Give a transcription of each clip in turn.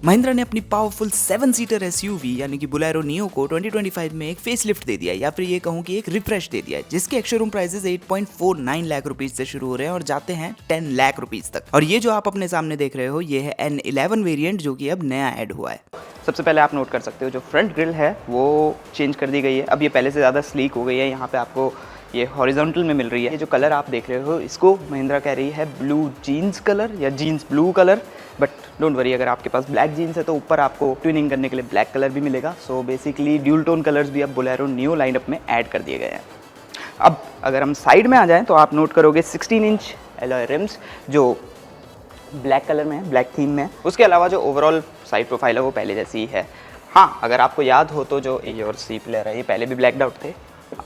महिंद्रा ने अपनी powerful 7 seater SUV यानी कि बोलेरो नियो को 2025 में एक फेसलिफ्ट दे दिया है, या फिर ये कहूँ कि एक रिफ्रेश दे दिया है, जिसके एक्स-शोरूम प्राइसेस 8.49 लाख रुपीज से शुरू हो रहे हैं और जाते हैं 10 लाख रुपीज तक। और ये जो आप अपने सामने देख रहे हो ये है N11 वेरिएंट, जो कि अब नया ऐड हुआ है। सबसे पहले आप नोट कर सकते हो जो फ्रंट ग्रिल है वो चेंज कर दी गई है। अब ये पहले से ज़्यादा स्लीक हो गई है। यहाँ पे आपको ये हॉरिजॉन्टल में मिल रही है। ये जो कलर आप देख रहे हो इसको महिंद्रा कह रही है ब्लू जीन्स कलर या jeans blue colour, but don't worry, अगर आपके पास ब्लैक जीन्स है तो ऊपर आपको ट्यूनिंग करने के लिए ब्लैक कलर भी मिलेगा। So basically dual tone colours भी अब बोलेरो नियो लाइनअप में ऐड कर दिए गए हैं। अब अगर हम साइड में आ जाएं तो आप नोट करोगे 16 इंच एलॉय रिम्स जो ब्लैक कलर में है, ब्लैक थीम में है। उसके अलावा जो ओवरऑल साइड प्रोफाइल है वो पहले जैसी ही है। हाँ, अगर आपको याद हो तो जो ए और सी पिलर है ये पहले भी ब्लैक आउट थे।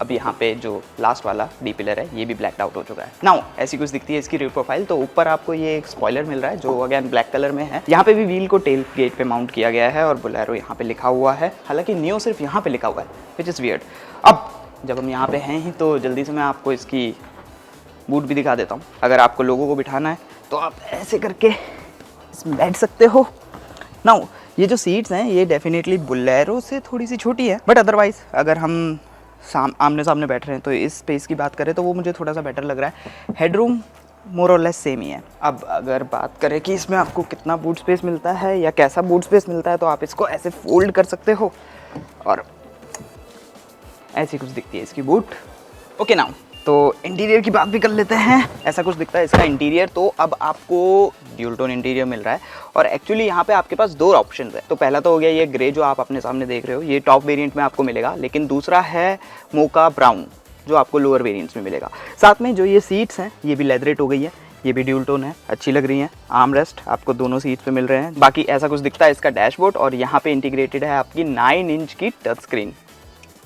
अब यहाँ पे जो लास्ट वाला डी पिलर है ये भी ब्लैक आउट हो चुका है। नाउ ऐसी कुछ दिखती है इसकी रियर प्रोफाइल। तो ऊपर आपको ये एक स्पॉइलर मिल रहा है जो अगेन ब्लैक कलर में है। यहाँ पे भी व्हील को टेल गेट पे माउंट किया गया है और बोलेरो यहाँ पे लिखा हुआ है। हालांकि नियो सिर्फ यहाँ पे लिखा हुआ है, विच इज़ वियर्ड। अब जब हम यहाँ पे हैं ही तो जल्दी से मैं आपको इसकी बूट भी दिखा देता हूँ। अगर आपको लोगों को बिठाना है तो आप ऐसे करके इसमें बैठ सकते हो। नाउ ये जो सीट्स हैं ये डेफिनेटली बोलेरो से थोड़ी सी छोटी है, बट अदरवाइज अगर हम आमने सामने बैठ रहे हैं तो इस स्पेस की बात करें तो वो मुझे थोड़ा सा बेटर लग रहा है। हेडरूम मोर और लेस सेम ही है। अब अगर बात करें कि इसमें आपको कितना बूट स्पेस मिलता है या कैसा बूट स्पेस मिलता है, तो आप इसको ऐसे फोल्ड कर सकते हो और ऐसी कुछ दिखती है इसकी बूट। ओके, नाउ तो इंटीरियर की बात भी कर लेते हैं। ऐसा कुछ दिखता है इसका इंटीरियर। तो अब आपको ड्यूल टोन इंटीरियर मिल रहा है और एक्चुअली यहाँ पे आपके पास दो ऑप्शंस है। तो पहला तो हो गया ये ग्रे जो आप अपने सामने देख रहे हो, ये टॉप वेरिएंट में आपको मिलेगा, लेकिन दूसरा है मोका ब्राउन जो आपको लोअर वेरिएंट्स में मिलेगा। साथ में जो ये सीट्स हैं ये भी लेदरेट हो गई है, ये भी ड्यूल टोन है, अच्छी लग रही है। आर्म रेस्ट आपको दोनों सीट्स पे मिल रहे हैं। बाकी ऐसा कुछ दिखता है इसका डैशबोर्ड और यहाँ पे इंटीग्रेटेड है आपकी 9 इंच की टच स्क्रीन।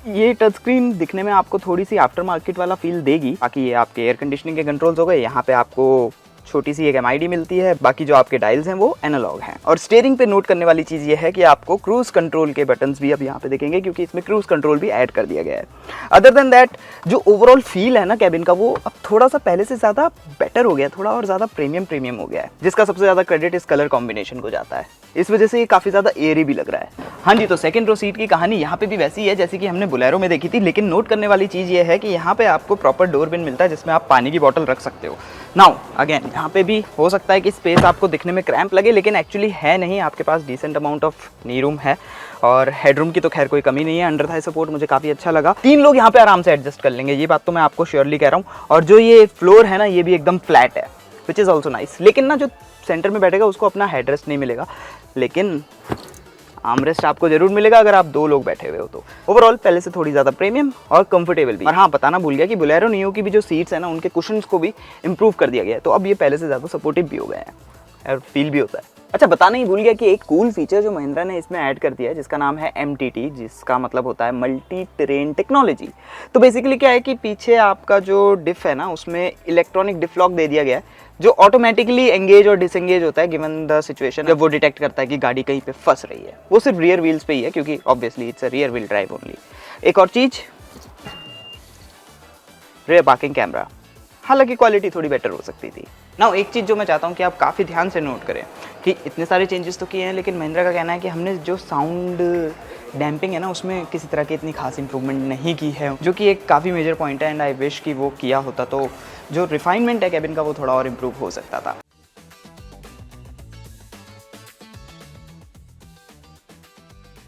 ये टच स्क्रीन दिखने में आपको थोड़ी सी आफ्टर मार्केट वाला फील देगी। बाकी ये आपके एयर कंडीशनिंग के कंट्रोल्स हो गए। यहाँ पे आपको छोटी सी एक MID मिलती है। बाकी जो आपके डायल्स हैं वो एनालॉग हैं। और स्टीयरिंग पे नोट करने वाली चीज़ ये है कि आपको क्रूज कंट्रोल के बटन्स भी अब यहाँ पे दिखेंगे, क्योंकि इसमें क्रूज कंट्रोल भी ऐड कर दिया गया है। अदर देन दैट जो ओवरऑल फील है ना कैबिन का, वो अब थोड़ा सा पहले से ज़्यादा बेटर हो गया, थोड़ा और ज़्यादा प्रीमियम हो गया है, जिसका सबसे ज़्यादा क्रेडिट इस कलर कॉम्बिनेशन को जाता है। इस वजह से ये काफ़ी ज़्यादा एयरी भी लग रहा है। हाँ जी, तो सेकंड रो सीट की कहानी यहाँ पे भी वैसी है जैसी कि हमने बोलेरो में देखी थी, लेकिन नोट करने वाली चीज़ ये है कि यहाँ पे आपको प्रॉपर डोर बिन मिलता है जिसमें आप पानी की बोतल रख सकते हो। नाउ अगेन यहाँ पे भी हो सकता है कि स्पेस आपको दिखने में क्रैम्प लगे, लेकिन एक्चुअली है नहीं। आपके पास decent amount of knee room है और हेडरूम की तो खैर कोई कमी नहीं है। अंडर थाई सपोर्ट मुझे काफ़ी अच्छा लगा। 3 लोग यहाँ पे आराम से एडजस्ट कर लेंगे, ये बात तो मैं आपको श्योरली कह रहा हूँ। और जो ये फ्लोर है ना ये भी एकदम फ्लैट है, विच इज़ ऑल्सो नाइस। लेकिन ना जो सेंटर में बैठेगा उसको अपना हेडरेस्ट नहीं मिलेगा, लेकिन आर्मरेस्ट आपको जरूर मिलेगा अगर आप 2 लोग बैठे हुए हो तो। ओवरऑल पहले से थोड़ी ज़्यादा प्रीमियम और कंफर्टेबल भी। और हाँ, बताना भूल गया कि बोलेरो नियो की भी जो सीट्स है ना उनके कुशन्स को भी इंप्रूव कर दिया गया है। तो अब ये पहले से ज़्यादा सपोर्टिव भी हो गए हैं और फील भी होता है। अच्छा, बताना ही भूल गया कि एक कूल फीचर जो महिंद्रा ने इसमें ऐड कर दिया है जिसका नाम है MTT, जिसका मतलब होता है मल्टी टेरेन टेक्नोलॉजी। तो बेसिकली क्या है कि पीछे आपका जो डिफ है ना उसमें इलेक्ट्रॉनिक डिफ लॉक दे दिया गया है, जो ऑटोमेटिकली एंगेज और डिसएंगेज होता है गिवन द सिचुएशन। जब वो डिटेक्ट करता है कि गाड़ी कहीं पे फंस रही है। वो सिर्फ रियर व्हील्स पे ही है क्योंकि obviously it's a rear wheel drive only. एक और चीज, रियर पार्किंग कैमरा, हालांकि क्वालिटी थोड़ी बेटर हो सकती थी। नाउ एक चीज़ जो मैं चाहता हूँ कि आप काफ़ी ध्यान से नोट करें कि इतने सारे चेंजेस तो किए हैं, लेकिन महिंद्रा का कहना है कि हमने जो साउंड डैम्पिंग है ना उसमें किसी तरह की इतनी खास इंप्रूवमेंट नहीं की है, जो कि एक काफ़ी मेजर पॉइंट है। एंड आई विश कि वो किया होता तो जो रिफाइनमेंट है कैबिन का वो थोड़ा और इम्प्रूव हो सकता था।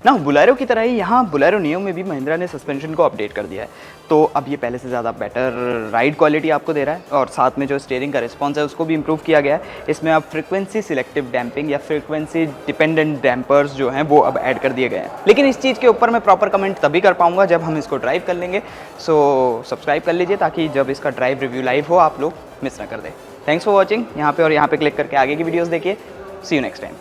ना बोलेरो की तरह ही यहाँ बोलेरो नियो में भी महिंद्रा ने सस्पेंशन को अपडेट कर दिया है। तो अब ये पहले से ज़्यादा बेटर राइड क्वालिटी आपको दे रहा है और साथ में जो स्टीयरिंग का रिस्पॉन्स है उसको भी इम्प्रूव किया गया है। इसमें अब फ्रीक्वेंसी सिलेक्टिव डैम्पिंग या फ्रीक्वेंसी डिपेंडेंट डैम्पर्स जो हैं वो अब ऐड कर दिए गए हैं। लेकिन इस चीज़ के ऊपर मैं प्रॉपर कमेंट तभी कर पाऊँगा जब हम इसको ड्राइव कर लेंगे। सो सब्सक्राइब कर लीजिए ताकि जब इसका ड्राइव रिव्यू लाइव हो आप लोग मिस ना कर दें। Thanks for watching. यहाँ पे और यहाँ पे क्लिक करके आगे की वीडियोज़ देखिए। सी यू नेक्स्ट टाइम।